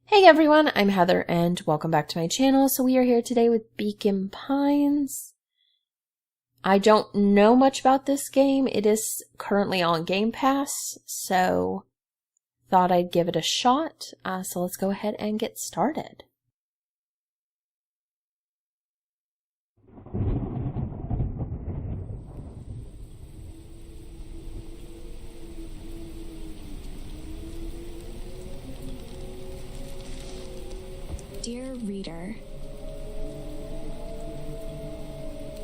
Hey everyone, I'm Heather and welcome back to my channel. So we are here today with Beacon Pines. I don't know much about this game. It is currently on Game Pass, so thought I'd give it a shot. So let's go ahead and get started. Dear reader,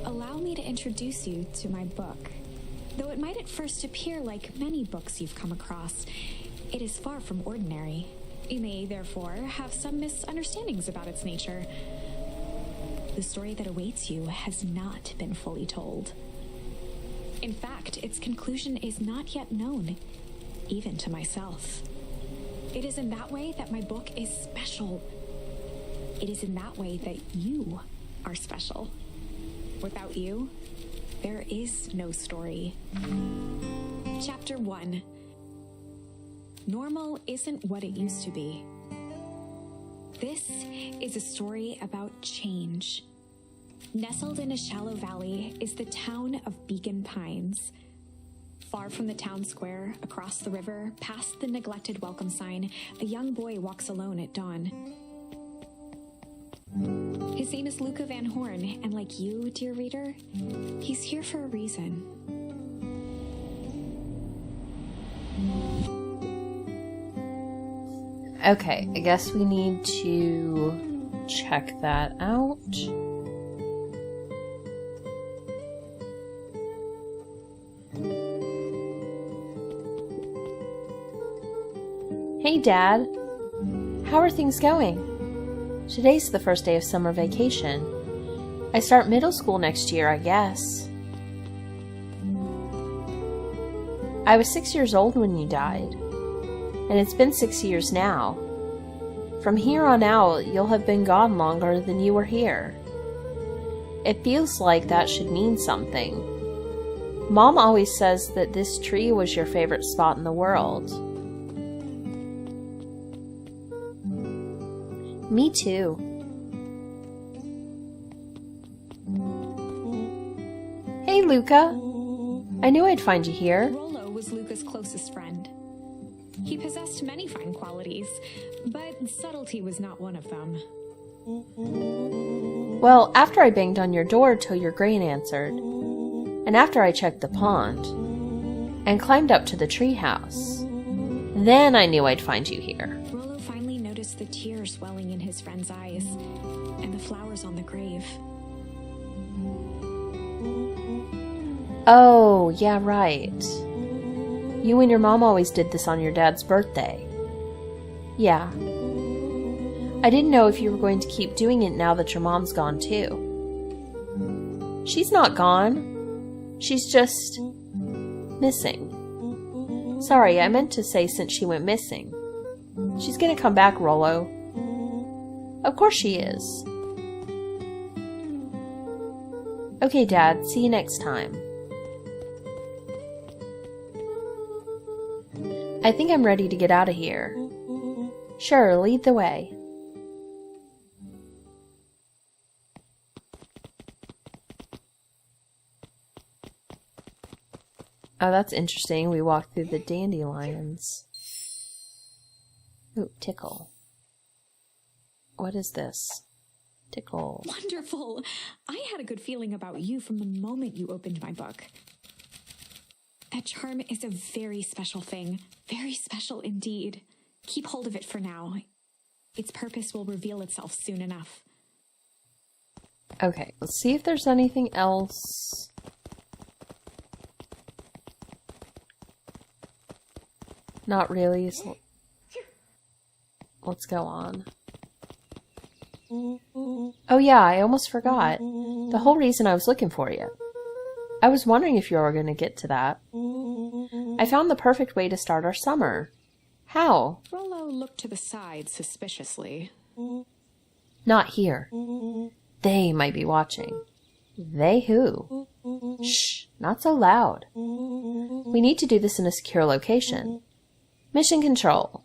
allow me to introduce you to my book. Though it might at first appear like many books you've come across, it is far from ordinary. You may, therefore, have some misunderstandings about its nature. The story that awaits you has not been fully told. In fact, its conclusion is not yet known, even to myself. It is in that way that my book is special. It is in that way that you are special. Without you, there is no story. Chapter 1. Normal isn't what it used to be. This is a story about change. Nestled in a shallow valley is the town of Beacon Pines. Far from the town square, across the river, past the neglected welcome sign, a young boy walks alone at dawn. His name is Luca Van Horn, and like you, dear reader, he's here for a reason. Okay, I guess we need to check that out. Hey Dad, how are things going? Today's the first day of summer vacation. I start middle school next year, I guess. I was 6 years old when you died, and it's been 6 years now. From here on out, you'll have been gone longer than you were here. It feels like that should mean something. Mom always says that this tree was your favorite spot in the world. Me too. Hey, Luca. I knew I'd find you here. Rollo was Luca's closest friend. He possessed many fine qualities, but subtlety was not one of them. Well, after I banged on your door till your grain answered, and after I checked the pond, and climbed up to the treehouse, then I knew I'd find you here. Rollo finally noticed the tears welling in his friend's eyes, and the flowers on the grave. Oh, yeah, right. You and your mom always did this on your dad's birthday. Yeah. I didn't know if you were going to keep doing it now that your mom's gone too. She's not gone. She's just missing. Sorry, I meant to say since she went missing. She's gonna come back, Rollo. Of course she is. Okay, Dad, see you next time. I think I'm ready to get out of here. Sure, lead the way. Oh, that's interesting. We walked through the dandelions. Ooh, tickle. What is this? Tickle. Wonderful! I had a good feeling about you from the moment you opened my book. That charm is a very special thing. Very special indeed. Keep hold of it for now. Its purpose will reveal itself soon enough. Okay, let's see if there's anything else. Not really. So let's go on. Oh yeah, I almost forgot. The whole reason I was looking for you. I was wondering if you were going to get to that. I found the perfect way to start our summer. How? Rollo looked to the side suspiciously. Not here. They might be watching. They who? Shh, not so loud. We need to do this in a secure location. Mission Control.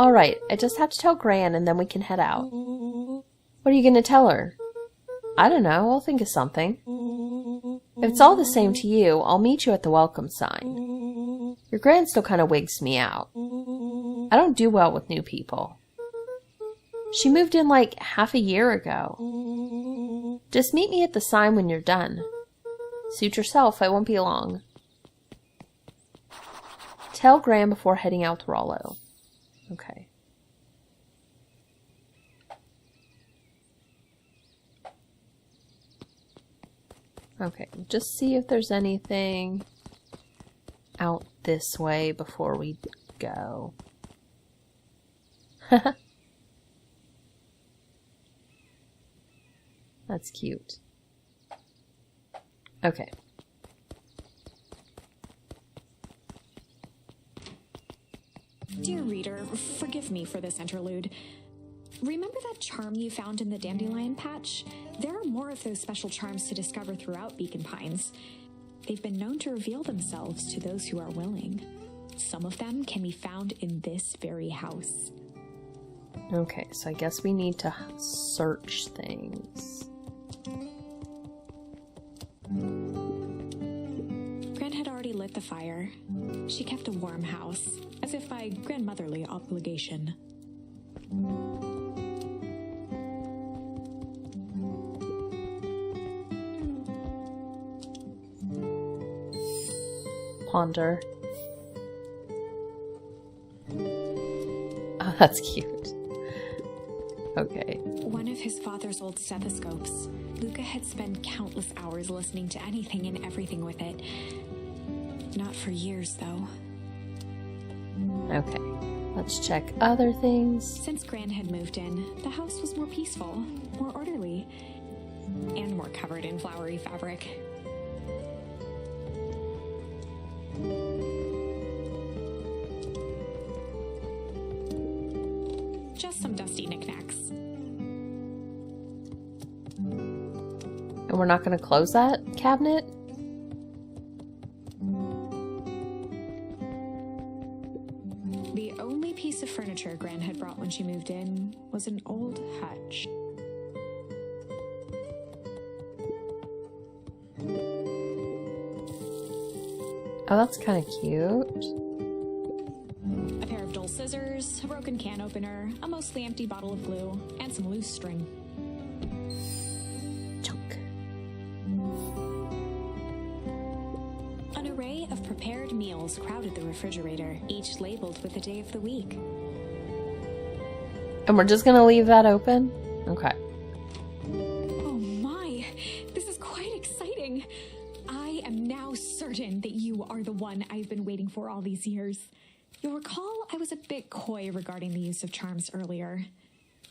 Alright, I just have to tell Gran and then we can head out. What are you gonna tell her? I don't know, I'll think of something. If it's all the same to you, I'll meet you at the welcome sign. Your Gran still kind of wigs me out. I don't do well with new people. She moved in like half a year ago. Just meet me at the sign when you're done. Suit yourself, I won't be long. Tell Gran before heading out to Rollo. Okay. Okay, just see if there's anything out this way before we go. That's cute. Okay. Dear reader, forgive me for this interlude. Remember that charm you found in the dandelion patch? There are more of those special charms to discover throughout Beacon Pines. They've been known to reveal themselves to those who are willing. Some of them can be found in this very house. Okay, so I guess we need to search things. Gran had already lit the fire. She kept a warm house, as if by grandmotherly obligation. Ponder. Oh, that's cute. Okay. One of his father's old stethoscopes. Luca had spent countless hours listening to anything and everything with it. Not for years, though. Okay. Let's check other things. Since Gran had moved in, the house was more peaceful, more orderly, and more covered in flowery fabric. Just some dusty knickknacks. And we're not going to close that cabinet? The only piece of furniture Gran had brought when she moved in was an old hutch. Oh, that's kind of cute. A pair of dull scissors, a broken can opener, a mostly empty bottle of glue, and some loose string. Chunk. An array of prepared meals crowded the refrigerator, each labeled with the day of the week. And we're just going to leave that open? Okay. Oh my, this is quite exciting. I am now certain that you are the one I've been waiting for all these years. You'll recall I was a bit coy regarding the use of charms earlier.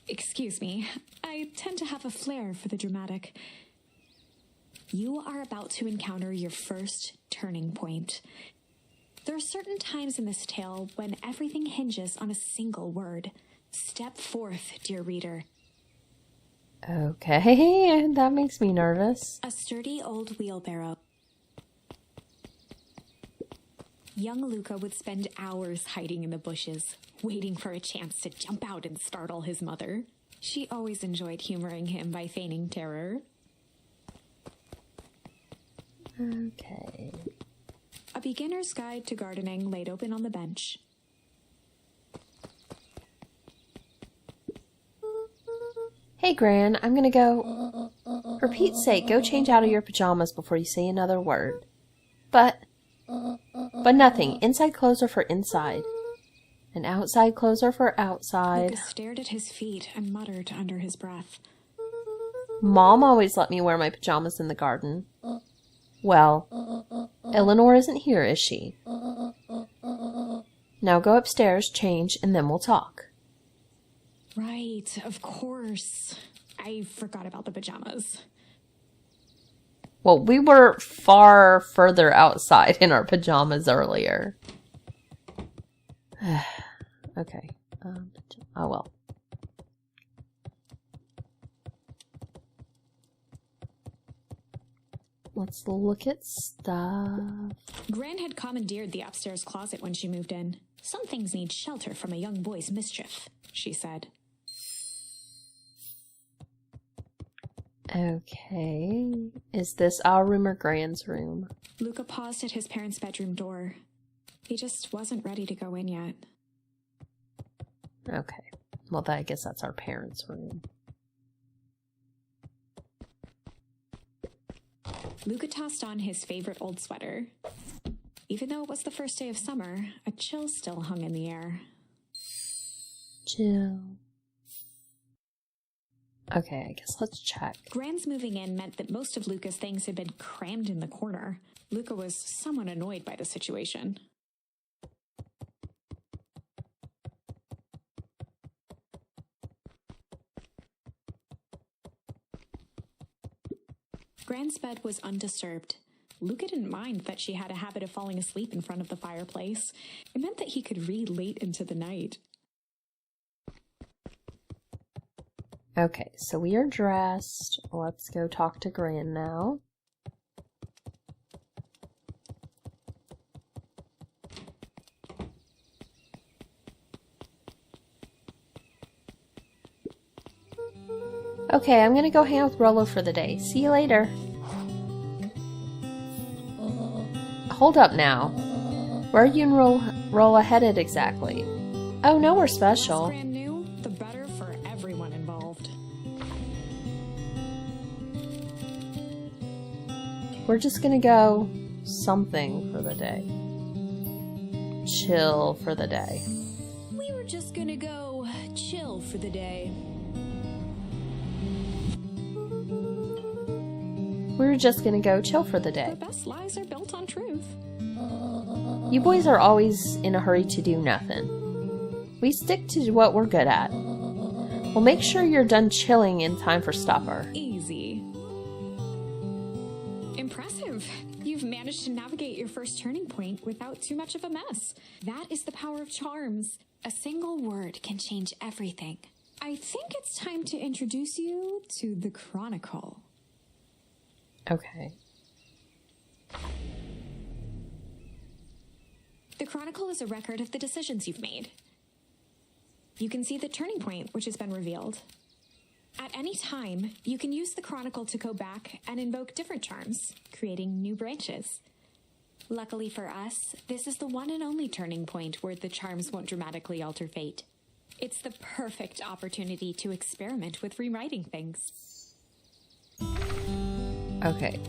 Excuse me, I tend to have a flair for the dramatic. You are about to encounter your first turning point. There are certain times in this tale when everything hinges on a single word. Step forth, dear reader. Okay, that makes me nervous. A sturdy old wheelbarrow. Young Luca would spend hours hiding in the bushes, waiting for a chance to jump out and startle his mother. She always enjoyed humoring him by feigning terror. Okay. A beginner's guide to gardening laid open on the bench. Hey, Gran, I'm gonna go. For Pete's sake, go change out of your pajamas before you say another word. But nothing. Inside clothes are for inside. And outside clothes are for outside. Luca stared at his feet and muttered under his breath. Mom always let me wear my pajamas in the garden. Well, Eleanor isn't here, is she? Now go upstairs, change, and then we'll talk. Right, of course. I forgot about the pajamas. Well, we were far further outside in our pajamas earlier. Okay. Oh well. Let's look at stuff. Gran had commandeered the upstairs closet when she moved in. Some things need shelter from a young boy's mischief, she said. Okay. Is this our room or Gran's room? Luca paused at his parents' bedroom door. He just wasn't ready to go in yet. Okay. Well, I guess that's our parents' room. Luca tossed on his favorite old sweater. Even though it was the first day of summer, a chill still hung in the air. Chill. Okay, I guess let's check. Gran's moving in meant that most of Luca's things had been crammed in the corner. Luca was somewhat annoyed by the situation. Gran's bed was undisturbed. Luca didn't mind that she had a habit of falling asleep in front of the fireplace. It meant that he could read late into the night. Okay, so we are dressed. Let's go talk to Gran now. Okay, I'm gonna go hang out with Rollo for the day. See you later. Hold up now. Where are you and Rollo headed exactly? Oh, nowhere special. The less Gran knew, the better for everyone involved. We're just gonna go something for the day. Chill for the day. We were just gonna go chill for the day. We were just gonna go chill for the day. The best lies are built on truth. You boys are always in a hurry to do nothing. We stick to what we're good at. We'll make sure you're done chilling in time for supper. Easy. Impressive. You've managed to navigate your first turning point without too much of a mess. That is the power of charms. A single word can change everything. I think it's time to introduce you to the Chronicle. Okay. The Chronicle is a record of the decisions you've made. You can see the turning point, which has been revealed. At any time, you can use the Chronicle to go back and invoke different charms, creating new branches. Luckily for us, this is the one and only turning point where the charms won't dramatically alter fate. It's the perfect opportunity to experiment with rewriting things. Okay.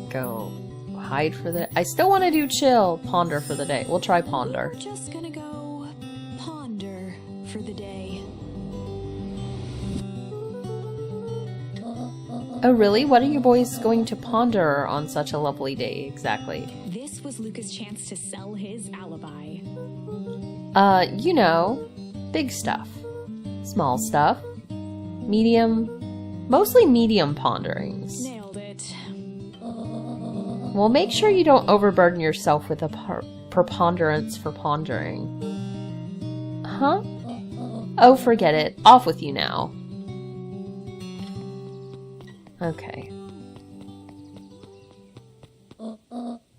Go hide for the... I still want to do chill. Ponder for the day. We'll try ponder. We're just gonna go ponder for the day. Oh, really? What are you boys going to ponder on such a lovely day, exactly? This was Luca's chance to sell his alibi. You know, big stuff. Small stuff. Medium. Mostly medium ponderings. Nailed it. Well, make sure you don't overburden yourself with a preponderance for pondering. Huh? Oh, forget it. Off with you now. Okay.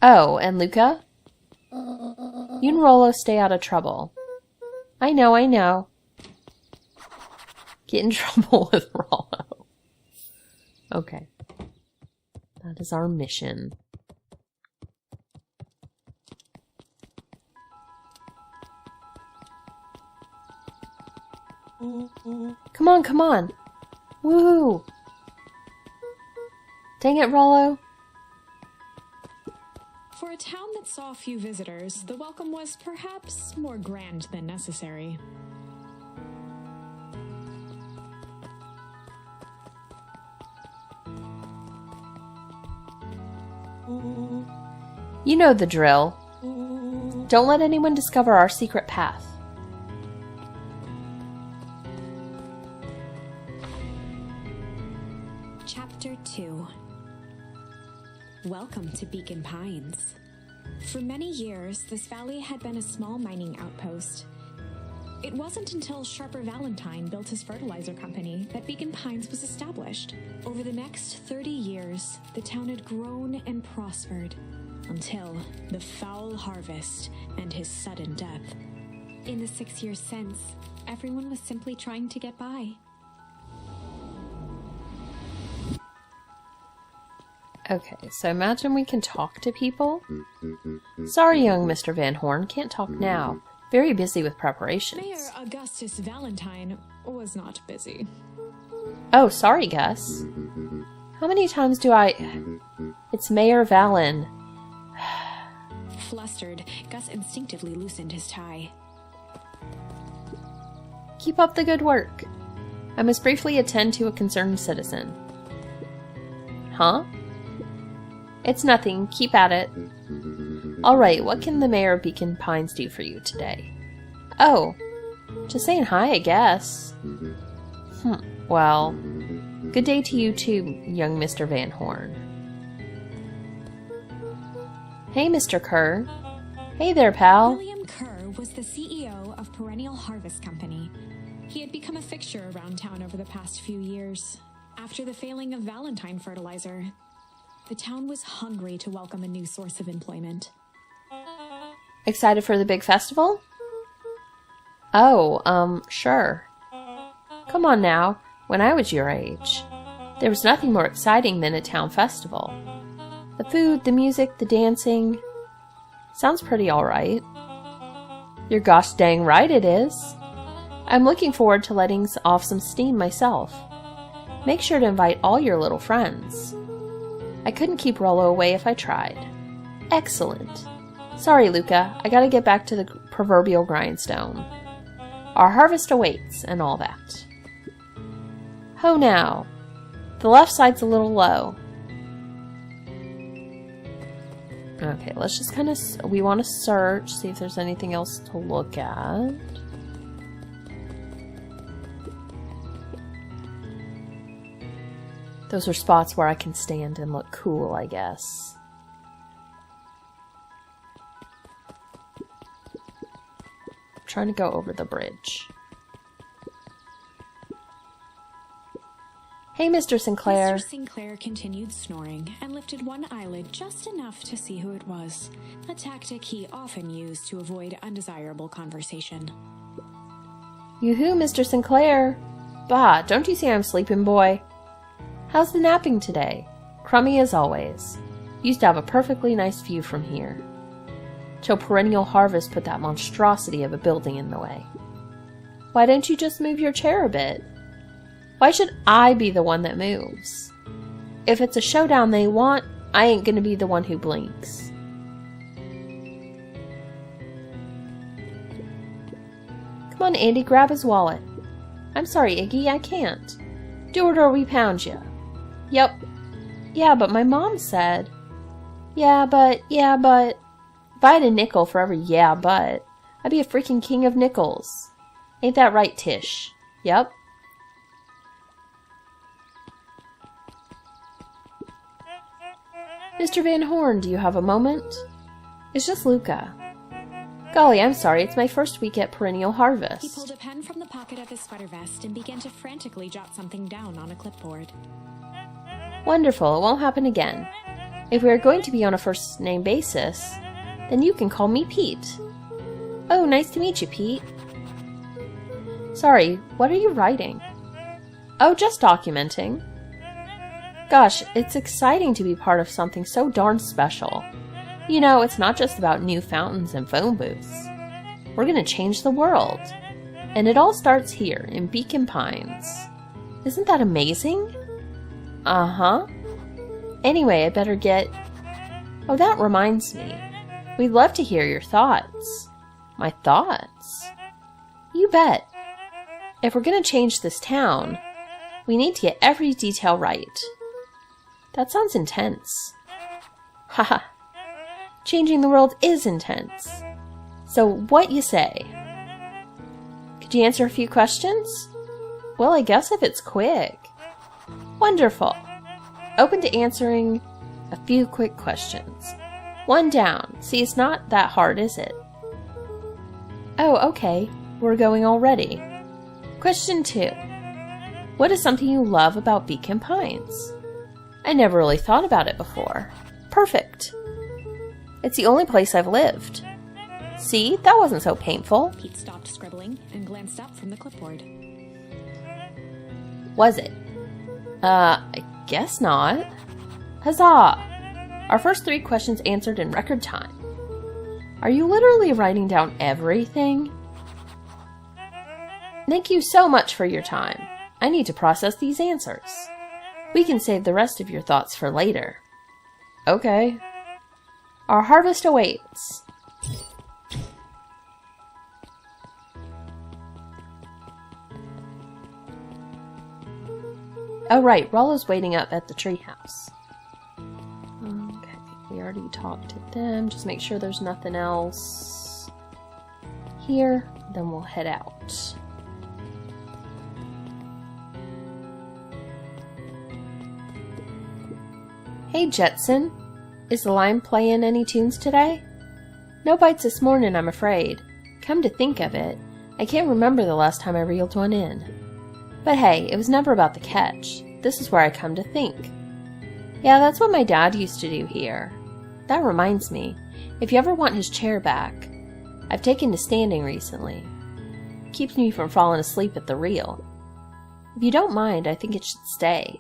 Oh, and Luca? You and Rollo stay out of trouble. I know. Get in trouble with Rollo. Okay. That is our mission. Come on. Woohoo! Dang it, Rollo. For a town that saw few visitors, the welcome was perhaps more grand than necessary. You know the drill. Don't let anyone discover our secret path. Chapter 2. Welcome to Beacon Pines. For many years, this valley had been a small mining outpost. It wasn't until Sharper Valentine built his fertilizer company that Beacon Pines was established. Over the next 30 years, the town had grown and prospered. until the foul harvest and his sudden death. In the 6 years since, everyone was simply trying to get by. Okay, so imagine we can talk to people. Sorry, young Mr. Van Horn, can't talk now. Very busy with preparations. Mayor Augustus Valentine was not busy. Oh, sorry, Gus. How many times do I... It's Mayor Valen. Flustered, Gus instinctively loosened his tie. Keep up the good work. I must briefly attend to a concerned citizen. Huh? It's nothing. Keep at it. Alright, what can the mayor of Beacon Pines do for you today? Oh, just saying hi, I guess. Well, good day to you too, young Mr. Van Horn. Hey, Mr. Kerr. Hey there, pal. William Kerr was the CEO of Perennial Harvest Company. He had become a fixture around town over the past few years. After the failing of Valentine Fertilizer, the town was hungry to welcome a new source of employment. Excited for the big festival? Oh, sure. Come on now, when I was your age, there was nothing more exciting than a town festival. The food, the music, the dancing. Sounds pretty alright. You're gosh dang right it is. I'm looking forward to letting off some steam myself. Make sure to invite all your little friends. I couldn't keep Rollo away if I tried. Excellent. Sorry, Luca, I gotta get back to the proverbial grindstone. Our harvest awaits, and all that. Ho now. The left side's a little low. Okay, let's just kind of... We want to search, see if there's anything else to look at. Those are spots where I can stand and look cool, I guess. I'm trying to go over the bridge. Hey, Mr. Sinclair. Mr. Sinclair continued snoring and lifted one eyelid just enough to see who it was, a tactic he often used to avoid undesirable conversation. Yoo-hoo, Mr. Sinclair. Bah, don't you see I'm sleeping, boy? How's the napping today? Crummy as always. Used to have a perfectly nice view from here. Till Perennial Harvest put that monstrosity of a building in the way. Why don't you just move your chair a bit? Why should I be the one that moves? If it's a showdown they want, I ain't gonna be the one who blinks. Come on, Andy, grab his wallet. I'm sorry, Iggy, I can't. Do it or we pound ya. Yep. Yeah, but my mom said... Yeah, but... If I had a nickel for every yeah, but, I'd be a freaking king of nickels. Ain't that right, Tish? Yep. Mr. Van Horn, do you have a moment? It's just Luca. Golly, I'm sorry, it's my first week at Perennial Harvest. He pulled a pen from the pocket of his sweater vest and began to frantically jot something down on a clipboard. Wonderful, it won't happen again. If we are going to be on a first-name basis, then you can call me Pete. Oh, nice to meet you, Pete. Sorry, what are you writing? Oh, just documenting. Gosh, it's exciting to be part of something so darn special. You know, it's not just about new fountains and phone booths. We're gonna change the world. And it all starts here, in Beacon Pines. Isn't that amazing? Uh-huh. Anyway, I better get... Oh, that reminds me. We'd love to hear your thoughts. My thoughts? You bet. If we're gonna change this town, we need to get every detail right. That sounds intense. Haha. Changing the world is intense. So what you say? Could you answer a few questions? Well, I guess if it's quick. Wonderful. Open to answering a few quick questions. One down. See, it's not that hard, is it? Oh, okay. We're going already. Question 2. What is something you love about Beacon Pines? I never really thought about it before. Perfect. It's the only place I've lived. See, that wasn't so painful. Pete stopped scribbling and glanced up from the clipboard. Was it? I guess not. Huzzah! Our first 3 questions answered in record time. Are you literally writing down everything? Thank you so much for your time. I need to process these answers. We can save the rest of your thoughts for later. Okay. Our harvest awaits. Oh right, Rollo's waiting up at the treehouse. Okay, we already talked to them. Just make sure there's nothing else here. Then we'll head out. Hey Jetson, is the line playing any tunes today? No bites this morning, I'm afraid. Come to think of it, I can't remember the last time I reeled one in. But hey, it was never about the catch. This is where I come to think. Yeah, that's what my dad used to do here. That reminds me, if you ever want his chair back, I've taken to standing recently. It keeps me from falling asleep at the reel. If you don't mind, I think it should stay.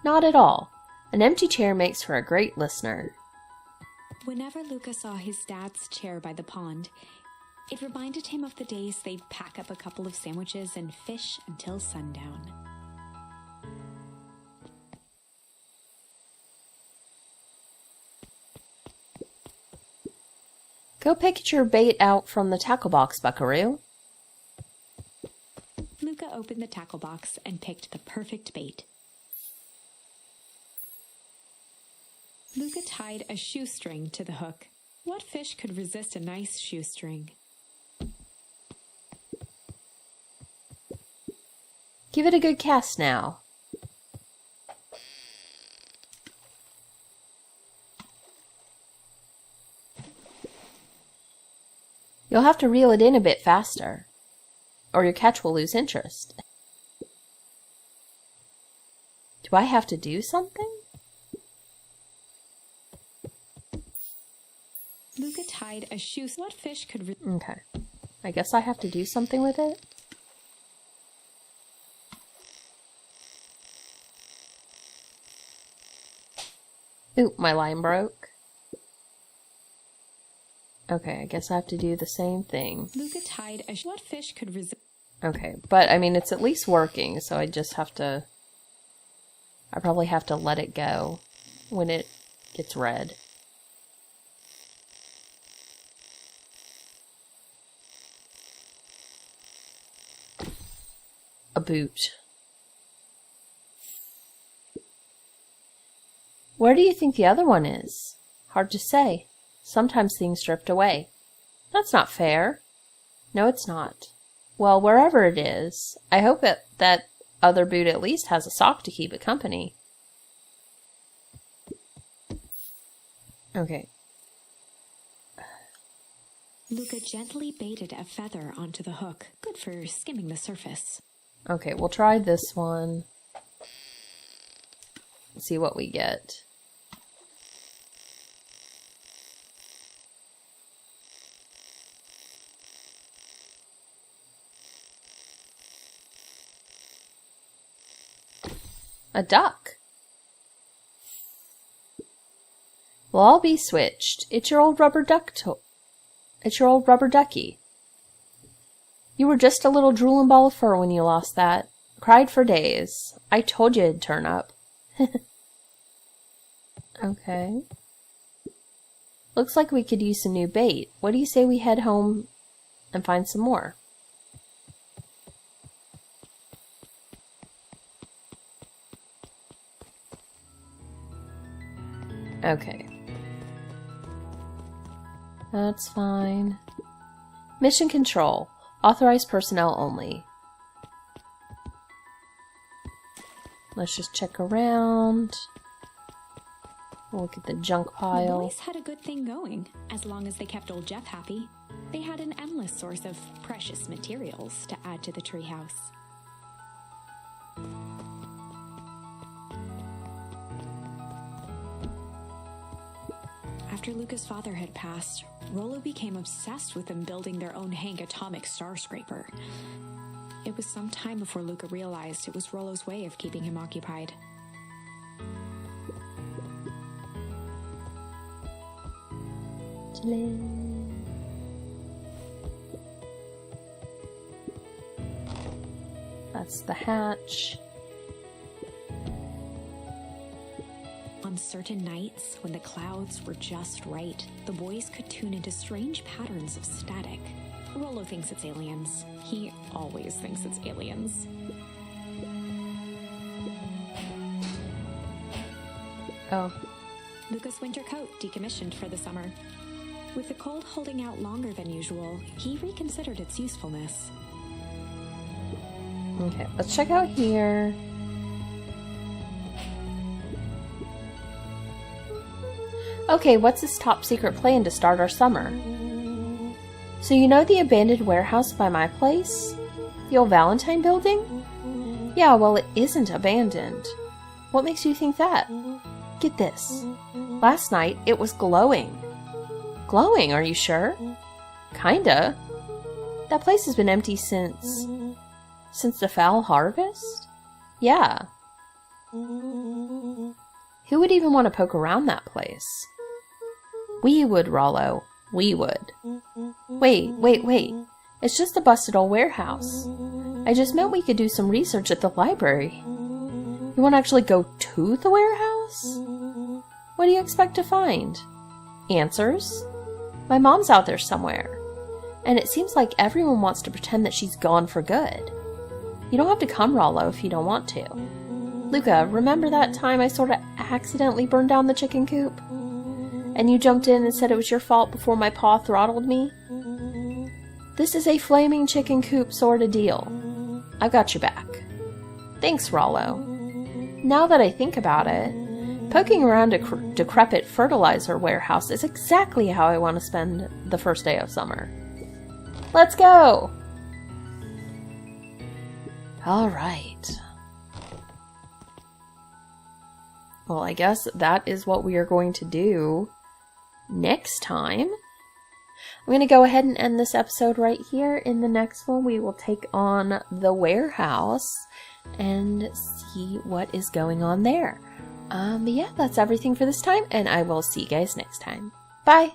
Not at all. An empty chair makes for a great listener. Whenever Luca saw his dad's chair by the pond, it reminded him of the days they'd pack up a couple of sandwiches and fish until sundown. Go pick your bait out from the tackle box, Buckaroo. Luca opened the tackle box and picked the perfect bait. Luca tied a shoestring to the hook. What fish could resist a nice shoestring? Give it a good cast now. You'll have to reel it in a bit faster, or your catch will lose interest. Do I have to do something? Luca tied a shoe. What fish could... Okay. I guess I have to do something with it? Oop, my line broke. Okay, I guess I have to do the same thing. Luca tied a... What fish could resist... Okay, but I mean, it's at least working, so I just have to... I probably have to let it go when it gets red. A boot. Where do you think the other one is? Hard to say. Sometimes things drift away. That's not fair. No, it's not. Well, wherever it is, I hope that other boot at least has a sock to keep it company. Okay. Luca gently baited a feather onto the hook. Good for skimming the surface. Okay, we'll try this one. See what we get. A duck. We'll all be switched. It's your old rubber It's your old rubber ducky. You were just a little drooling ball of fur when you lost that. Cried for days. I told you it'd turn up. Okay. Looks like we could use some new bait. What do you say we head home and find some more? Okay. That's fine. Mission control. Authorized personnel only. Let's just check around. Look at the junk The pile. boys had a good thing going. As long as they kept old Jeff happy, they had an endless source of precious materials to add to the treehouse. After After Luca's father had passed, Rollo became obsessed with them building their own Hank atomic star scraper. It was some time before Luca realized it was Rollo's way of keeping him occupied. That's the hatch. On certain nights, when the clouds were just right, the boys could tune into strange patterns of static. Rollo thinks it's aliens. He always thinks it's aliens. Oh. Luca's winter coat decommissioned for the summer. With the cold holding out longer than usual, he reconsidered its usefulness. Okay, let's check out here. Okay, what's this top secret plan to start our summer? So you know the abandoned warehouse by my place? The old Valentine building? Yeah, well, it isn't abandoned. What makes you think that? Get this. Last night, it was glowing. Glowing, are you sure? Kinda. That place has been empty since the fall harvest? Yeah. Who would even want to poke around that place? We would, Rollo. We would. Wait. It's just a busted old warehouse. I just meant we could do some research at the library. You want to actually go to the warehouse? What do you expect to find? Answers? My mom's out there somewhere. And it seems like everyone wants to pretend that she's gone for good. You don't have to come, Rollo, if you don't want to. Luca, remember that time I sort of accidentally burned down the chicken coop? And you jumped in and said it was your fault before my paw throttled me? This is a flaming chicken coop sort of deal. I've got your back. Thanks, Rollo. Now that I think about it, poking around a decrepit fertilizer warehouse is exactly how I want to spend the first day of summer. Let's go! Alright. Well, I guess that is what we are going to do next time. I'm going to go ahead and end this episode right here. In the next one, we will take on the warehouse and see what is going on there. But yeah, that's everything for this time, and I will see you guys next time. Bye!